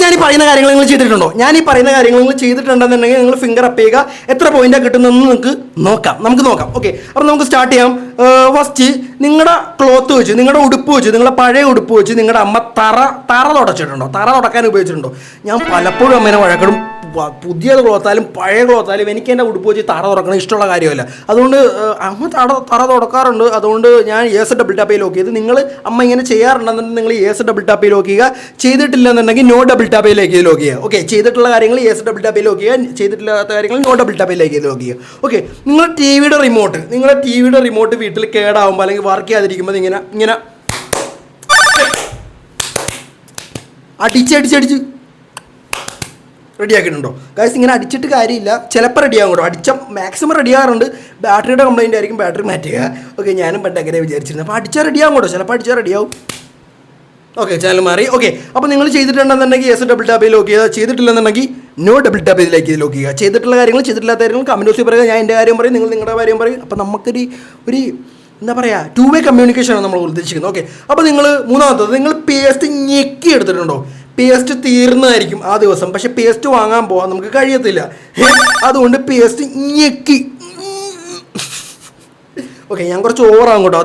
ഞാൻ ഈ പറയുന്ന കാര്യങ്ങൾ നിങ്ങൾ ചെയ്തിട്ടുണ്ടോ? ഞാൻ ഈ പറയുന്ന കാര്യങ്ങൾ നിങ്ങൾ ചെയ്തിട്ടുണ്ടെന്നുണ്ടെങ്കിൽ നിങ്ങൾ ഫിംഗർ അപ്പ് ചെയ്യുക. എത്ര പോയിന്റാണ് കിട്ടുന്നതെന്ന് നമുക്ക് നോക്കാം. ഓക്കെ, അപ്പോൾ നമുക്ക് സ്റ്റാർട്ട് ചെയ്യാം. ഫസ്റ്റ് നിങ്ങളുടെ ക്ലോത്ത് വെച്ച്, നിങ്ങളുടെ ഉടുപ്പ് വെച്ച്, നിങ്ങളുടെ പഴയ ഉടുപ്പ് വെച്ച് നിങ്ങളുടെ അമ്മ തറ തുടച്ചിട്ടുണ്ടോ? തറ തുടക്കാൻ ഉപയോഗിച്ചിട്ടുണ്ടോ? ഞാൻ പലപ്പോഴും അമ്മേനെ വഴക്കിടും. പുതിയ ക്ലോത്തായാലും പഴയ ക്ലോത്തായാലും എനിക്ക് എൻ്റെ ഉടുപ്പ് വെച്ച് തറ തുറക്കണം ഇഷ്ടമുള്ള കാര്യമല്ല. അതുകൊണ്ട് അമ്മ തറ തുടക്കാറുണ്ട്. അതുകൊണ്ട് ഞാൻ യെസ് ഡബിൾ ടാപ്പ് ലോക്ക് ചെയ്ത്, നിങ്ങൾ അമ്മ ഇങ്ങനെ ചെയ്യാറുണ്ടെന്നുണ്ടെങ്കിൽ നിങ്ങൾ യെസ് ഡബിൾ ടാപ്പ് ലോക്ക് ചെയ്യുക. ചെയ്തിട്ടില്ലെന്നുണ്ടെങ്കിൽ നോ ഡബിൾ ടാപ്പ് ലോക്ക് ചെയ്യുക. ഓക്കെ, ചെയ്തിട്ടുള്ള കാര്യങ്ങൾ യെസ് ഡബിൾ ടാപ്പ് ലോക്ക് ചെയ്യുക, ചെയ്തിട്ടില്ലാത്ത കാര്യങ്ങൾ നോ ഡബിൾ ടാപ്പ് ലോക്ക് ചെയ്യുക. ഓക്കെ, നിങ്ങളുടെ ടി വിയുടെ റിമോട്ട് വീട്ടിൽ കേടാവുമ്പോൾ അല്ലെങ്കിൽ വർക്ക് ചെയ്യാതിരിക്കുമ്പോൾ ഇങ്ങനെ അടിച്ച് റെഡിയാക്കിയിട്ടുണ്ടോ ഗൈസ്? ഇങ്ങനെ അടിച്ചിട്ട് കാര്യമില്ല, ചിലപ്പോൾ റെഡിയാകും കേട്ടോ. മാക്സിമം റെഡിയാകാറുണ്ട്. ബാറ്ററിയുടെ കംപ്ലൈൻറ്റ് ആയിരിക്കും, ബാറ്ററി മാറ്റുക. ഓക്കെ, ഞാനും പണ്ട് അങ്ങനെ വിചാരിച്ചിരുന്നത്. അപ്പോൾ അടിച്ചാൽ റെഡിയാകും കേട്ടോ, ചിലപ്പോൾ അടിച്ചാൽ റെഡിയാവും. ഓക്കെ, ചാനൽ മാറി. ഓക്കെ, അപ്പോൾ നിങ്ങൾ ചെയ്തിട്ടുണ്ടെന്നുണ്ടെങ്കിൽ യെസ് ഡബിൾ ടാപ്പ് ലോക്ക് ചെയ്യുക, ചെയ്തിട്ടില്ലെന്നുണ്ടെങ്കിൽ നോ ഡബിൾ ടാപ്പ് ലോക്ക് ചെയ്യുക. ചെയ്തിട്ടുള്ള കാര്യങ്ങൾ ചെയ്തിട്ടില്ലാത്ത കാര്യങ്ങൾ കമൻറ്റ് ബോക്സിൽ പറയുക. ഞാൻ എൻ്റെ കാര്യം പറയും, നിങ്ങൾ നിങ്ങളുടെ കാര്യം പറയും. അപ്പോൾ നമുക്കൊരു എന്താ പറയുക, 2-way കമ്മ്യൂണിക്കേഷനാണ് നമ്മൾ ഉദ്ദേശിക്കുന്നത്. ഓക്കെ, അപ്പോൾ നിങ്ങൾ മൂന്നാമത്തത്, നിങ്ങൾ പേസ്റ്റ് ഞെക്കി എടുത്തിട്ടുണ്ടോ? പേസ്റ്റ് തീർന്നതായിരിക്കും ആ ദിവസം, പക്ഷെ പേസ്റ്റ് വാങ്ങാൻ പോകാൻ നമുക്ക് കഴിയത്തില്ല. അതുകൊണ്ട് പേസ്റ്റ് ഞെക്കി. ഓക്കെ, ഞാൻ കുറച്ച് ഓവറാകും കേട്ടോ.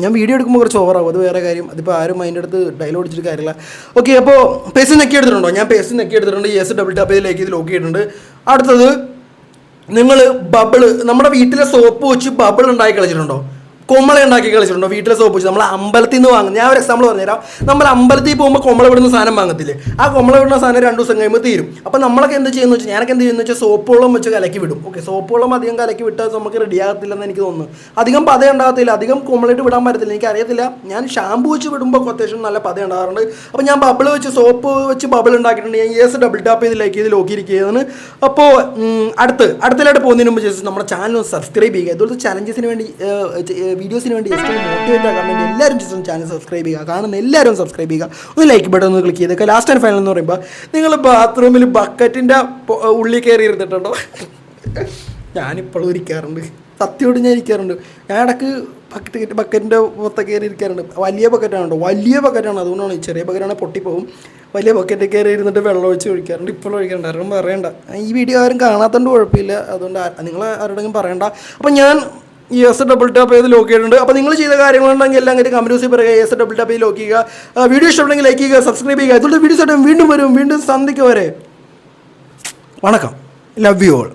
ഞാൻ വീഡിയോ എടുക്കുമ്പോൾ കുറച്ച് ഓവറാകും, അത് വേറെ കാര്യം. അതിപ്പോൾ ആരും അതിൻ്റെ അടുത്ത് ഡയലോഗ് അടിച്ചിട്ട് കാര്യമില്ല. ഓക്കെ, അപ്പോൾ പേസ്റ്റ് നെക്കി എടുത്തിട്ടുണ്ടോ? ഞാൻ പേസ്റ്റ് നെക്കി എടുത്തിട്ടുണ്ട്. യെസ് ഡബിൾ ടാപ്പ് ചെയ്ത് ലോക്ക് ചെയ്തിട്ടുണ്ട്. അടുത്തത്, നിങ്ങൾ നമ്മുടെ വീട്ടിലെ സോപ്പ് വെച്ച് ബബിൾ ഉണ്ടാക്കി കളിച്ചിട്ടുണ്ടോ? കൊമ്മള ഉണ്ടാക്കി കളിച്ചിട്ടുണ്ടോ? വീട്ടിലെ സോപ്പ് വെച്ച് നമ്മൾ അമ്പലത്തിൽ നിന്ന് വാങ്ങും. ഞാൻ ഒരു എക്സാമ്പിൾ പറഞ്ഞുതരാം. നമ്മൾ അമ്പലത്തിൽ പോകുമ്പോൾ കൊമ്മള വിടുന്ന സാധനം വാങ്ങത്തില്ലേ? ആ കൊമ്മള വിടുന്ന സാധനം 2 ദിവസം കഴിയുമ്പോൾ തീരും. അപ്പോൾ നമ്മളൊക്കെ എന്ത് ചെയ്യുന്നു വെച്ചാൽ, ഞാനൊക്കെ എന്ത് ചെയ്യുന്നു വെച്ചാൽ സോപ്പ് വെള്ളം വെച്ച് കലക്കി വിടും. ഓക്കെ, സോപ്പ് വെള്ളം അധികം കലക്കി വിട്ടാൽ നമുക്ക് റെഡി ആകത്തില്ലെന്ന് എനിക്ക് തോന്നുന്നു. അധികം പത ഉണ്ടാകത്തില്ല, അധികം കൊമ്മളിട്ട് വിടാൻ പറ്റത്തില്ല, എനിക്കറിയത്തില്ല. ഞാൻ ഷാമ്പു വെച്ച് വിടുമ്പോൾ അത്യാവശ്യം നല്ല പത ഉണ്ടാകാറുണ്ട്. അപ്പോൾ ഞാൻ ബബിൾ വെച്ച്, സോപ്പ് വെച്ച് ബബിൾ ഉണ്ടാക്കിയിട്ടുണ്ട്. ഞാൻ യെസ് ഡബിൾ ടാപ്പ് ചെയ്ത് ലോക്കിയിരിക്കുകയാണ്. അപ്പോൾ അടുത്തലായിട്ട് പോകുന്നതിന് മുമ്പ് ജസ്റ്റ് നമ്മുടെ ചാനൽ സബ്സ്ക്രൈബ് ചെയ്യുക. ഇതുപോലത്തെ ചലഞ്ചസിന് വേണ്ടി, വീഡിയോസിന് വേണ്ടി ജസ്റ്റ് മോട്ടിവേറ്റ് ആക്കാൻ വേണ്ടി എല്ലാവരും ജസ്റ്റ് ചാനൽ സബ്സ്ക്രൈബ് ചെയ്യുക. കാണുന്ന എല്ലാവരും സബ്സ്ക്രൈബ് ചെയ്യുക. ഒന്ന് ലൈക്ക് ബട്ടൺ ഒന്ന് ക്ലിക്ക് ചെയ്തേക്കുക. ലാസ്റ്റ് ആൻഡ് ഫൈനൽ എന്ന് പറയുമ്പോൾ, നിങ്ങൾ ബാത്റൂമിൽ ബക്കറ്റിൻ്റെ ഉള്ളിൽ കയറി ഇരുന്നിട്ടുണ്ടോ? ഞാനിപ്പോഴും ഇരിക്കാറുണ്ട്, സത്യമായിട്ട് ഞാൻ ഇരിക്കാറുണ്ട്. ഞാൻ ഇടയ്ക്ക് ബക്കറ്റിൻ്റെ പുറത്ത് കയറി ഇരിക്കാറുണ്ട്. വലിയ ബക്കറ്റാണോ? വലിയ ബക്കറ്റാണ്, അതുകൊണ്ടാണ്. ചെറിയ ബക്കറ്റാണ് പൊട്ടിപ്പോവും. വലിയ ബക്കറ്റ് കയറി ഇരുന്നിട്ട് വെള്ളം ഒഴിച്ച് ഒഴിക്കാറുണ്ട്. ഇപ്പോഴും ഒഴിക്കാറുണ്ട്. ആരും പറയണ്ട, ഈ വീഡിയോ ആരും കാണാത്തതുകൊണ്ട് കുഴപ്പമില്ല. അതുകൊണ്ട് നിങ്ങൾ ആരോടെങ്കിലും പറയണ്ട. അപ്പം ഞാൻ യെസ് ഡബിൾ ടാപ്പ് ചെയ്ത് ലോക്ക് ചെയ്തിട്ടുണ്ട്. അപ്പോൾ നിങ്ങൾ ചെയ്ത കാര്യങ്ങളുണ്ടെങ്കിൽ എല്ലാം അങ്ങനെ കമൻറ്റ് ബോക്സിൽ പറയുക. യെസ് ഡബിൾ ടാപ്പ് ചെയ്ത് ലോക്ക് ചെയ്യുക. വീഡിയോ ഇഷ്ടപ്പെടുന്നെങ്കിൽ ലൈക്ക് ചെയ്യുക, സബ്സ്ക്രൈബ് ചെയ്യുക. ഇതുപോലെ വീഡിയോസ് ആയിട്ട് വീണ്ടും വരും. വീണ്ടും സന്ധിക്ക് വരെ വണക്കം. Love you all.